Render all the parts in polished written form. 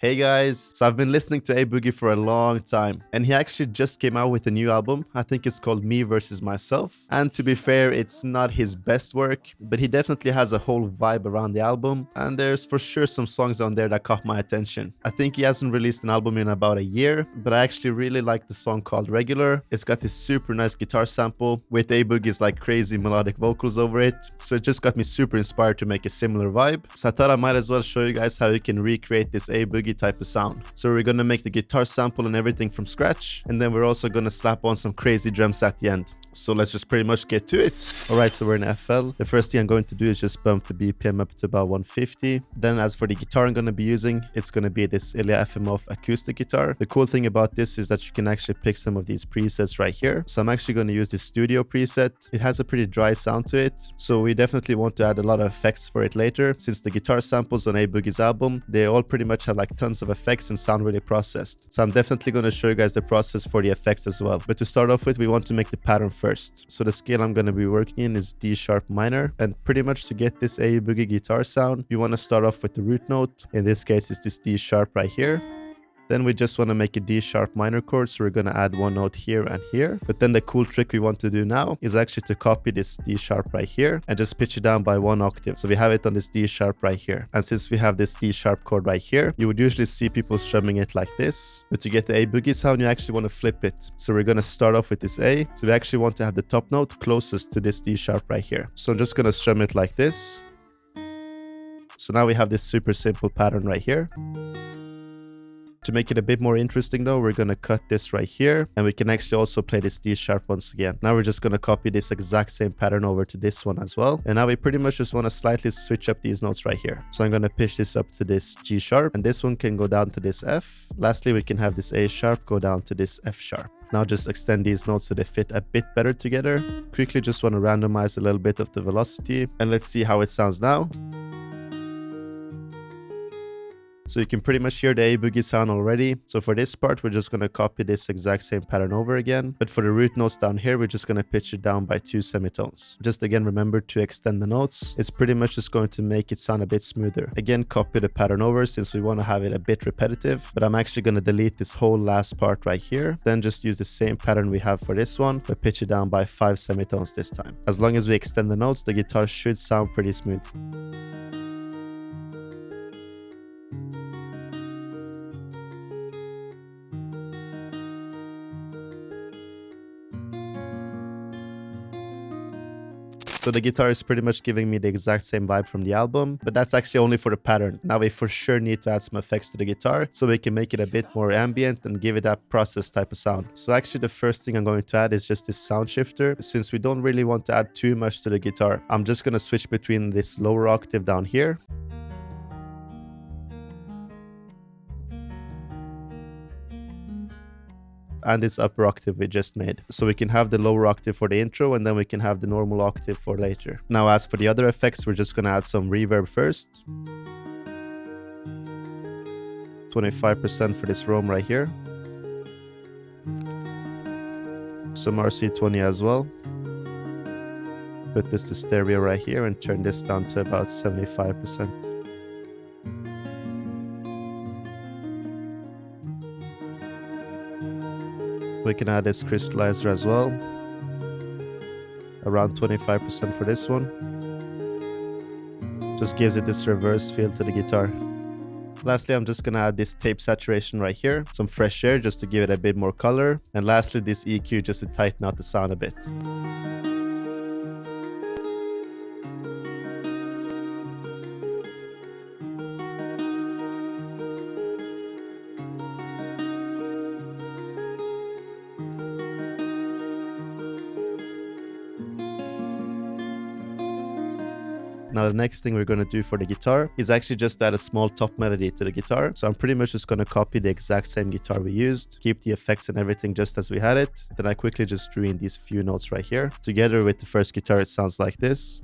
Hey guys, so I've been listening to A Boogie for a long time, and he actually just came out with a new album. I think it's called Me versus Myself. And to be fair, it's not his best work, but he definitely has a whole vibe around the album, and there's for sure some songs on there that caught my attention. I think he hasn't released an album in about a year, but I actually really like the song called Regular. It's got this super nice guitar sample with A Boogie's like crazy melodic vocals over it, so it just got me super inspired to make a similar vibe. So I thought I might as well show you guys how you can recreate this A Boogie type of sound. So we're gonna make the guitar sample and everything from scratch, and then we're also gonna slap on some crazy drums at the end. So let's just pretty much get to it. Alright, so we're in FL. The first thing I'm going to do is just bump the BPM up to about 150. Then as for the guitar I'm going to be using, it's going to be this Ilya FMOF acoustic guitar. The cool thing about this is that you can actually pick some of these presets right here. So I'm actually going to use this studio preset. It has a pretty dry sound to it, so we definitely want to add a lot of effects for it later. Since the guitar samples on A Boogie's album, they all pretty much have like tons of effects and sound really processed. So I'm definitely going to show you guys the process for the effects as well. But to start off with, we want to make the pattern first. So the scale I'm going to be working in is D sharp minor, and pretty much to get this A Boogie guitar sound, you want to start off with the root note. In this case, it's this D sharp right here. Then we just want to make a D sharp minor chord, so we're going to add one note here and here. But then the cool trick we want to do now is actually to copy this D sharp right here and just pitch it down by one octave. So we have it on this D sharp right here. And since we have this D sharp chord right here, you would usually see people strumming it like this. But to get the A Boogie sound, you actually want to flip it. So we're going to start off with this A. So we actually want to have the top note closest to this D sharp right here. So I'm just going to strum it like this. So now we have this super simple pattern right here. To make it a bit more interesting though, we're going to cut this right here, and we can actually also play this D sharp once again. Now we're just going to copy this exact same pattern over to this one as well. And now we pretty much just want to slightly switch up these notes right here. So I'm going to pitch this up to this G sharp, and this one can go down to this F. Lastly, we can have this A sharp go down to this F sharp. Now just extend these notes so they fit a bit better together. Quickly just want to randomize a little bit of the velocity, and let's see how it sounds now. So you can pretty much hear the A Boogie sound already. So for this part, we're just going to copy this exact same pattern over again. But for the root notes down here, we're just going to pitch it down by 2 semitones. Just again, remember to extend the notes. It's pretty much just going to make it sound a bit smoother. Again, copy the pattern over since we want to have it a bit repetitive. But I'm actually going to delete this whole last part right here. Then just use the same pattern we have for this one, but pitch it down by 5 semitones this time. As long as we extend the notes, the guitar should sound pretty smooth. So the guitar is pretty much giving me the exact same vibe from the album, but that's actually only for the pattern. Now we for sure need to add some effects to the guitar so we can make it a bit more ambient and give it that process type of sound. So actually the first thing I'm going to add is just this sound shifter. Since we don't really want to add too much to the guitar, I'm just going to switch between this lower octave down here and this upper octave we just made. So we can have the lower octave for the intro, and then we can have the normal octave for later. Now as for the other effects, we're just going to add some reverb first. 25% for this roam right here. Some RC20 as well. Put this to stereo right here and turn this down to about 75%. We can add this crystallizer as well, around 25% for this one. Just gives it this reverse feel to the guitar. Lastly, I'm just gonna add this tape saturation right here, some fresh air just to give it a bit more color, and lastly this EQ just to tighten out the sound a bit. Now the next thing we're going to do for the guitar is actually just add a small top melody to the guitar. So I'm pretty much just going to copy the exact same guitar we used, keep the effects and everything just as we had it. Then I quickly just drew in these few notes right here. Together with the first guitar, it sounds like this.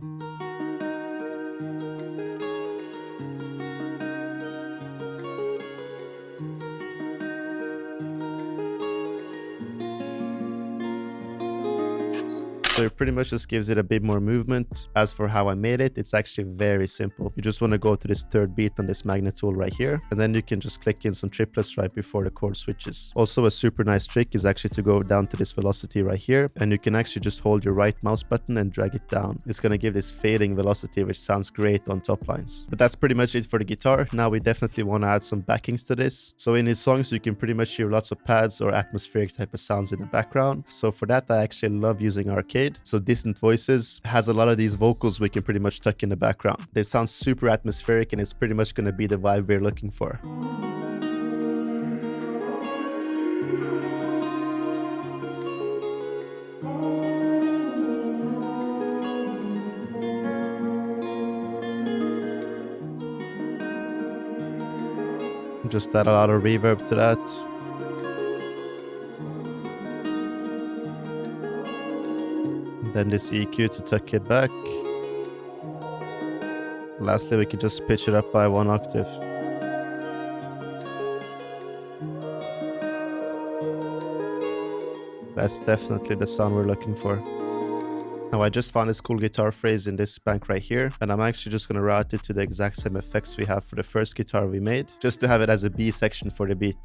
So it pretty much just gives it a bit more movement. As for how I made it, it's actually very simple. You just want to go to this third beat on this magnet tool right here, and then you can just click in some triplets right before the chord switches. Also, a super nice trick is actually to go down to this velocity right here, and you can actually just hold your right mouse button and drag it down. It's going to give this fading velocity, which sounds great on top lines. But that's pretty much it for the guitar. Now we definitely want to add some backings to this. So in his songs, you can pretty much hear lots of pads or atmospheric type of sounds in the background. So for that, I actually love using Arcade. So Distant Voices has a lot of these vocals we can pretty much tuck in the background. They sound super atmospheric, and it's pretty much going to be the vibe we're looking for. Just add a lot of reverb to that. Then this EQ to tuck it back. Lastly, we can just pitch it up by 1 octave. That's definitely the sound we're looking for. Now I just found this cool guitar phrase in this bank right here, and I'm actually just going to route it to the exact same effects we have for the first guitar we made, just to have it as a B section for the beat.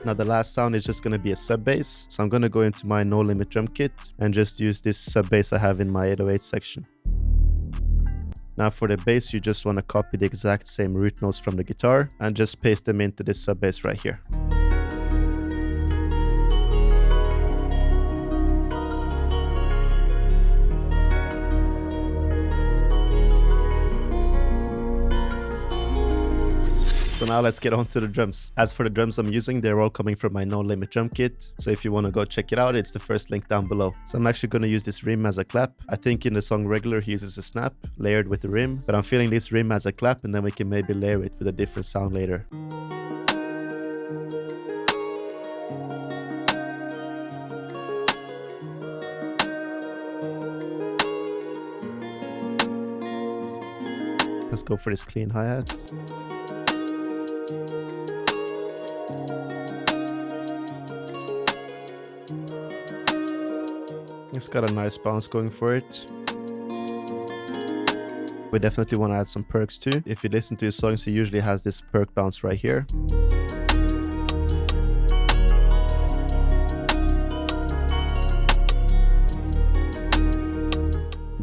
Now the last sound is just going to be a sub bass, so I'm going to go into my No Limit drum kit and just use this sub bass I have in my 808 section. Now for the bass, you just want to copy the exact same root notes from the guitar and just paste them into this sub bass right here. So now let's get on to the drums. As for the drums I'm using, they're all coming from my No Limit drum kit. So if you want to go check it out, it's the first link down below. So I'm actually going to use this rim as a clap. I think in the song Regular he uses a snap layered with the rim, but I'm feeling this rim as a clap, and then we can maybe layer it with a different sound later. Let's go for this clean hi-hat. It's got a nice bounce going for it. We definitely want to add some perks too. If you listen to his songs, he usually has this perk bounce right here.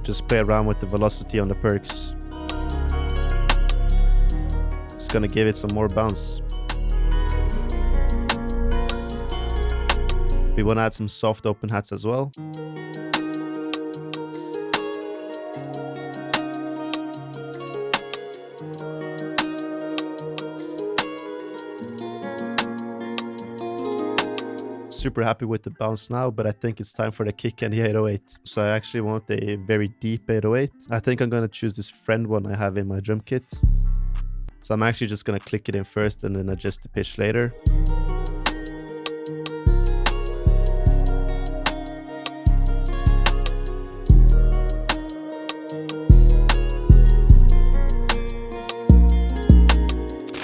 Just play around with the velocity on the perks. It's gonna give it some more bounce. We want to add some soft open hats as well. Super happy with the bounce now, but I think it's time for the kick and the 808. So I actually want a very deep 808. I think I'm going to choose this friend one I have in my drum kit. So I'm actually just going to click it in first and then adjust the pitch later.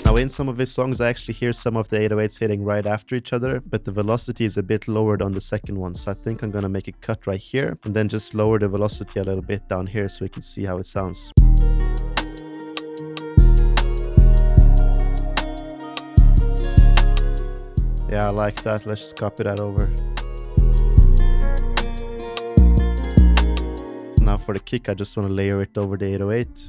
Now in some of his songs I actually hear some of the 808s hitting right after each other, but the velocity is a bit lowered on the second one, so I think I'm gonna make a cut right here and then just lower the velocity a little bit down here so we can see how it sounds. Yeah, I like that. Let's just copy that over. Now for the kick, I just want to layer it over the 808.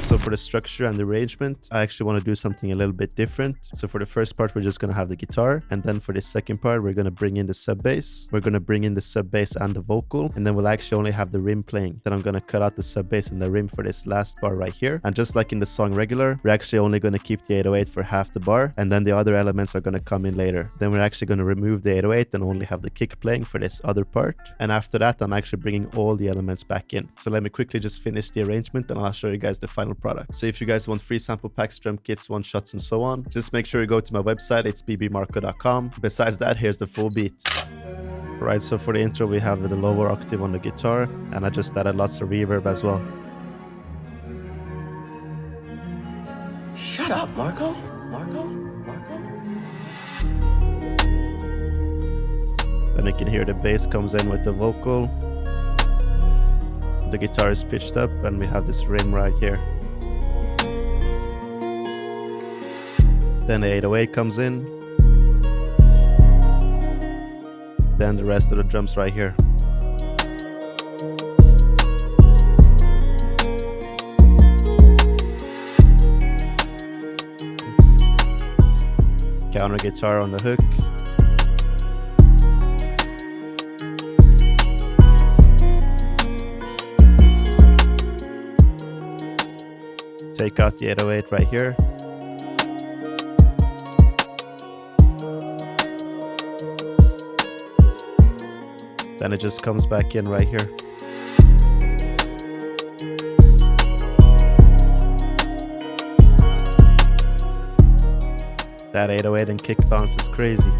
So for the structure and the arrangement, I actually want to do something a little bit different. So for the first part, we're just going to have the guitar. And then for the second part, we're going to bring in the sub bass. We're going to bring in the sub bass and the vocal. And then we'll actually only have the rim playing. Then I'm going to cut out the sub bass and the rim for this last bar right here. And just like in the song Regular, we're actually only going to keep the 808 for half the bar. And then the other elements are going to come in later. Then we're actually going to remove the 808 and only have the kick playing for this other part. And after that, I'm actually bringing all the elements back in. So let me quickly just finish the arrangement and I'll show you guys the final product. So if you guys want free sample packs, drum kits, one shots, and so on, just make sure you go to my website. It's BBMarko.com. Besides that, here's the full beat. Right, so for the intro we have the lower octave on the guitar, and I just added lots of reverb as well. Shut up, Marko. Marko. Then you can hear the bass comes in with the vocal. The guitar is pitched up and we have this rim right here. Then the 808 comes in. Then the rest of the drums right here. Counter guitar on the hook. Take out the 808 right here. Then it just comes back in right here. That 808 and kick bounce is crazy.